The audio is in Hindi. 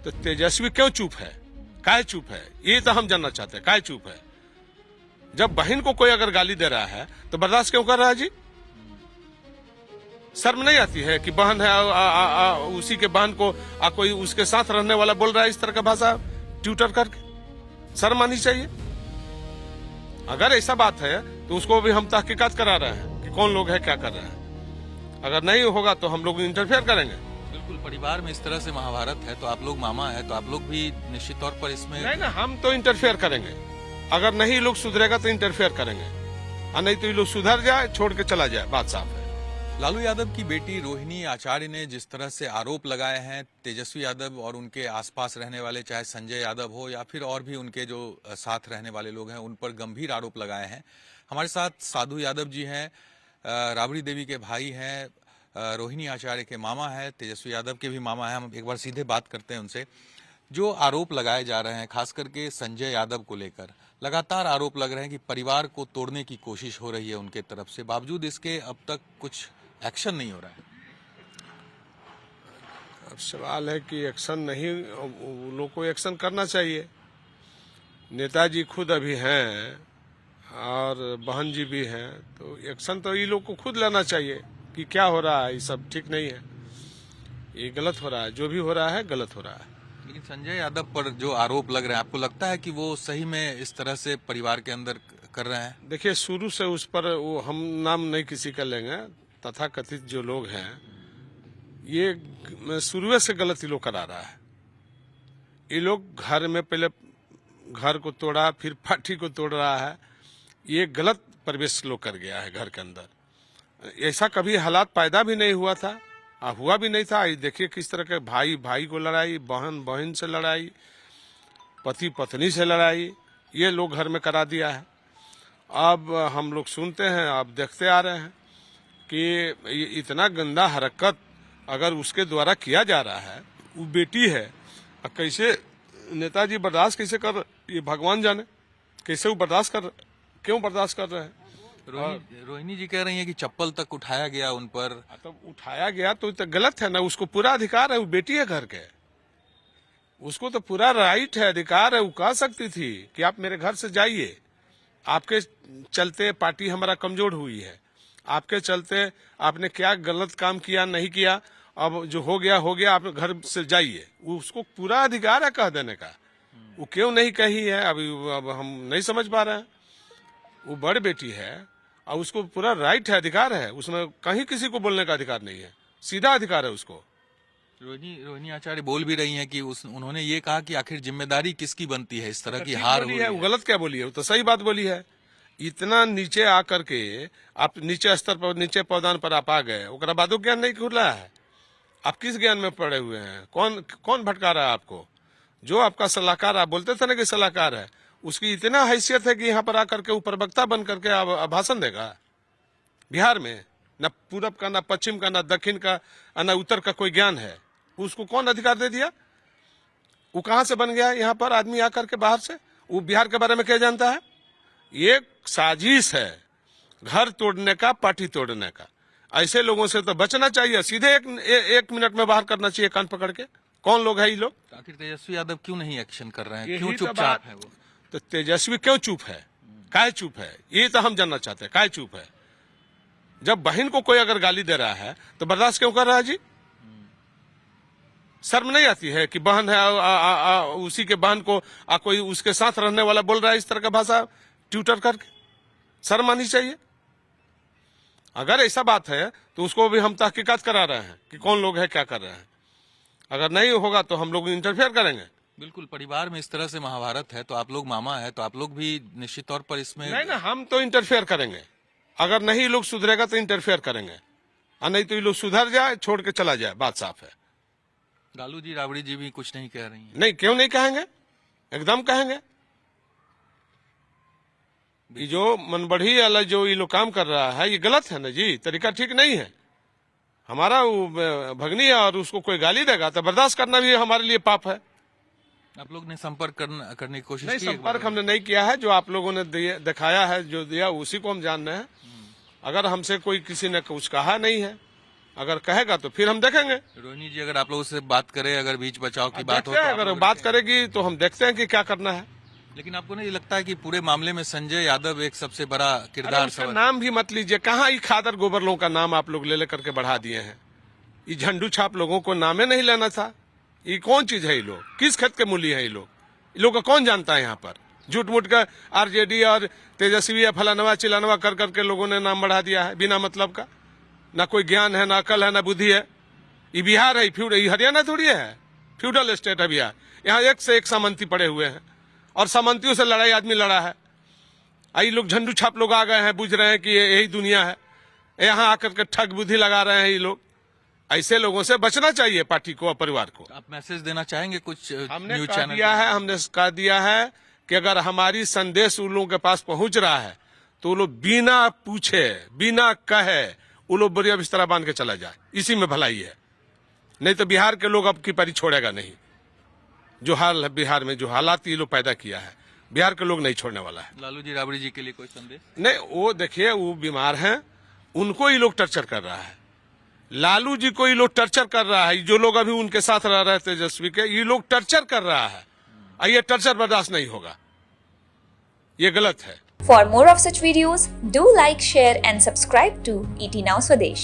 तो तेजस्वी क्यों चुप है? काहे चुप है? ये तो हम जानना चाहते हैं, काहे चुप है? जब बहन को कोई अगर गाली दे रहा है तो बर्दाश्त क्यों कर रहा है जी? शर्म नहीं आती है कि बहन है उसी के बहन को कोई उसके साथ रहने वाला बोल रहा है इस तरह का भाषा ट्विटर करके? शर्म आनी चाहिए। अगर ऐसा बात है तो उसको भी हम तहकीकात करा रहे हैं कि कौन लोग है, क्या कर रहे हैं। अगर नहीं होगा तो हम लोग इंटरफेयर करेंगे। बिल्कुल, परिवार में इस तरह से महाभारत है तो आप लोग मामा है तो आप लोग भी निश्चित तौर पर इसमें नहीं ना, हम तो इंटरफेयर करेंगे। अगर नहीं लोग सुधरेगा तो इंटरफेयर करेंगे, और नहीं तो ये लोग सुधर जाए, छोड़ के चला जाए, बात साफ है। लालू यादव की बेटी रोहिणी आचार्य ने जिस तरह से आरोप लगाए हैं तेजस्वी यादव और उनके आसपास रहने वाले, चाहे संजय यादव हो या फिर और भी उनके जो साथ रहने वाले लोग हैं, उन पर गंभीर आरोप लगाए हैं। हमारे साथ साधु यादव जी हैं, राबड़ी देवी के भाई हैं, रोहिणी आचार्य के मामा है, तेजस्वी यादव के भी मामा है। हम एक बार सीधे बात करते हैं उनसे। जो आरोप लगाए जा रहे हैं खास करके संजय यादव को लेकर, लगातार आरोप लग रहे हैं कि परिवार को तोड़ने की कोशिश हो रही है उनके तरफ से, बावजूद इसके अब तक कुछ एक्शन नहीं हो रहा है। अब सवाल है कि एक्शन नहीं, लोग को एक्शन करना चाहिए। नेताजी खुद अभी हैं और बहन जी भी हैं, तो एक्शन तो ये लोग को खुद लेना चाहिए कि क्या हो रहा है, ये सब ठीक नहीं है, ये गलत हो रहा है, जो भी हो रहा है गलत हो रहा है। लेकिन संजय यादव पर जो आरोप लग रहे हैं, आपको लगता है कि वो सही में इस तरह से परिवार के अंदर कर रहे हैं? देखिए, शुरू से उस पर वो हम नाम नहीं किसी का लेंगे, तथाकथित जो लोग हैं ये शुरू से गलत ही लोग करा रहा है। ये लोग घर में पहले घर को तोड़ा, फिर पार्टी को तोड़ रहा है। ये गलत प्रवेश लोग कर गया है घर के अंदर। ऐसा कभी हालात पैदा भी नहीं हुआ था, हुआ भी नहीं था। देखिए किस तरह के भाई भाई को लड़ाई, बहन बहन से लड़ाई, पति पत्नी से लड़ाई, ये लोग घर में करा दिया है। अब हम लोग सुनते हैं, अब देखते आ रहे हैं कि इतना गंदा हरकत अगर उसके द्वारा किया जा रहा है, वो बेटी है, कैसे नेताजी बर्दाश्त कैसे कर, ये भगवान जाने कैसे वो बर्दाश्त कर, क्यों बर्दाश्त कर रहे हैं। रोहिणी जी कह रही हैं कि चप्पल तक उठाया गया उन पर। तो उठाया गया तो गलत है ना, उसको पूरा अधिकार है, वो बेटी है घर के, उसको तो पूरा राइट है, अधिकार है। वो कह सकती थी कि आप मेरे घर से जाइए, आपके चलते पार्टी हमारा कमजोर हुई है, आपके चलते आपने क्या गलत काम किया नहीं किया, अब जो हो गया आप घर से जाइए। उसको पूरा अधिकार है कह देने का, वो क्यों नहीं कही है अब हम नहीं समझ पा रहे हैं। वो बड़ बेटी है और उसको पूरा राइट है, अधिकार है, उसमें कहीं किसी को बोलने का अधिकार नहीं है, सीधा अधिकार है उसको। रोहिणी आचार्य बोल भी रही हैं कि उन्होंने ये कहा कि आखिर जिम्मेदारी किसकी बनती है इस तरह की हार हुई है। वो गलत क्या बोली है? वो तो सही बात बोली है। इतना नीचे आकर के आप नीचे स्तर पर, नीचे पौधान पर आप आ गए, उसके बाद ज्ञान नहीं खुल रहा है। आप किस ज्ञान में पड़े हुए हैं? कौन भटका रहा है आपको? जो आपका सलाहकार, आप बोलते थे ना कि सलाहकार है, उसकी इतना हैसियत है कि यहाँ पर आकर के ऊपर वक्ता बन करके आप भाषण देगा? बिहार में न पूरब का, न पश्चिम का, न दक्षिण का, न उत्तर का कोई ज्ञान है? उसको कौन अधिकार दे दिया? वो कहां से बन गया यहाँ पर आदमी आकर के बाहर से? वो बिहार के बारे में क्या जानता है? ये साजिश है घर तोड़ने का, पार्टी तोड़ने का। ऐसे लोगों से तो बचना चाहिए, सीधे एक मिनट में बाहर करना चाहिए कान पकड़ के। कौन लोग है ये लोग? आखिर तेजस्वी यादव क्यों नहीं एक्शन कर रहे हैं, क्यों चुपचाप है वो? तो तेजस्वी क्यों चुप है? काहे चुप है? ये तो हम जानना चाहते हैं, काहे चुप है? जब बहन को कोई अगर गाली दे रहा है तो बर्दाश्त क्यों कर रहा है जी? शर्म नहीं आती है कि बहन है उसी के बहन को कोई उसके साथ रहने वाला बोल रहा है इस तरह का भाषा ट्विटर करके? शर्म आनी चाहिए। अगर ऐसा बात है तो उसको भी हम तहकीकात करा रहे हैं कि कौन लोग है, क्या कर रहे हैं। अगर नहीं होगा तो हम लोग इंटरफेयर करेंगे। बिल्कुल, परिवार में इस तरह से महाभारत है तो आप लोग मामा है तो आप लोग भी निश्चित तौर पर इसमें नहीं ना, हम तो इंटरफेयर करेंगे। अगर नहीं लोग सुधरेगा तो इंटरफेयर करेंगे, और नहीं तो ये लोग सुधर जाए, छोड़ के चला जाए, बात साफ है। लालू जी, राबड़ी जी भी कुछ नहीं कह रही हैं। नहीं, क्यों नहीं कहेंगे? एकदम कहेंगे। ये जो मनबढ़ी वाला जो ये लोग काम कर रहा है, ये गलत है ना जी, तरीका ठीक नहीं है। हमारा वो भगनी है और उसको कोई गाली देगा तो बर्दाश्त करना भी हमारे लिए पाप है। आप लोग ने संपर्क करने की कोशिश नहीं, की? संपर्क हमने नहीं किया है। जो आप लोगों ने दिखाया है, जो दिया, उसी को हम जान रहे हैं। अगर हमसे कोई किसी ने कुछ कहा नहीं है अगर कहेगा तो फिर हम देखेंगे। रोहिणी जी, अगर आप लोगों से बात करें, अगर बीच बचाव की बात हो देखते तो हैं, आप अगर लोग बात करेगी तो हम देखते हैं कि क्या करना है। लेकिन आपको नहीं लगता है कि पूरे मामले में संजय यादव एक सबसे बड़ा अरे किरदार उसका नाम भी मत लीजिए, कहाँ ये खादर गोबर लोगों का नाम आप लोग ले लेकर के बढ़ा दिए हैं। ये झंडू छाप लोगों को नामे नहीं लेना था। ये कौन चीज है? ये लोग किस खेत के मूली है? ये लोग को कौन जानता है? यहाँ पर झूठ मूठ का आरजेडी और तेजस्वी या फलानवा चिलानवा कर करके लोगों ने नाम बढ़ा दिया है बिना मतलब का। ना कोई ज्ञान है, ना अकल है, ना बुद्धि है। ये बिहार है, ये हरियाणा थोड़ी है, फ्यूडल स्टेट है बिहार। यहाँ एक से एक सामंती पड़े हुए हैं और सामंतियों से लड़ाई आदमी लड़ा है। आई लोग झंडू छाप लोग आ गए हैं, बुझ रहे हैं कि यही दुनिया है। यहाँ आकर के ठग बुद्धि लगा रहे हैं ये लोग। ऐसे लोगों से बचना चाहिए पार्टी को और परिवार को। आप मैसेज देना चाहेंगे कुछ हमने न्यूज कह चैनल? दिया है कि अगर हमारी संदेश उन लोगों के पास पहुंच रहा है तो वो लोग बिना पूछे बिना कहे वो लोग बढ़िया बिस्तरा बांध के चला जाए। इसी में भलाई है। नहीं तो बिहार के लोग अब की पारी छोड़ेगा नहीं। जो हाल है बिहार में, जो हालात ये लोग पैदा किया है, बिहार के लोग नहीं छोड़ने वाला है। लालू जी राबड़ी जी के लिए कोई संदेश? नहीं, वो देखिए, वो बीमार हैं, उनको ये लोग टर्चर कर रहा है। लालू जी को ये लोग टर्चर कर रहा है। जो लोग अभी उनके साथ रह रहे तेजस्वी के, ये लोग टर्चर कर रहा है। और ये टर्चर बर्दाश्त नहीं होगा, ये गलत है। For more of such videos, do like, share and subscribe to ET Now Swadesh.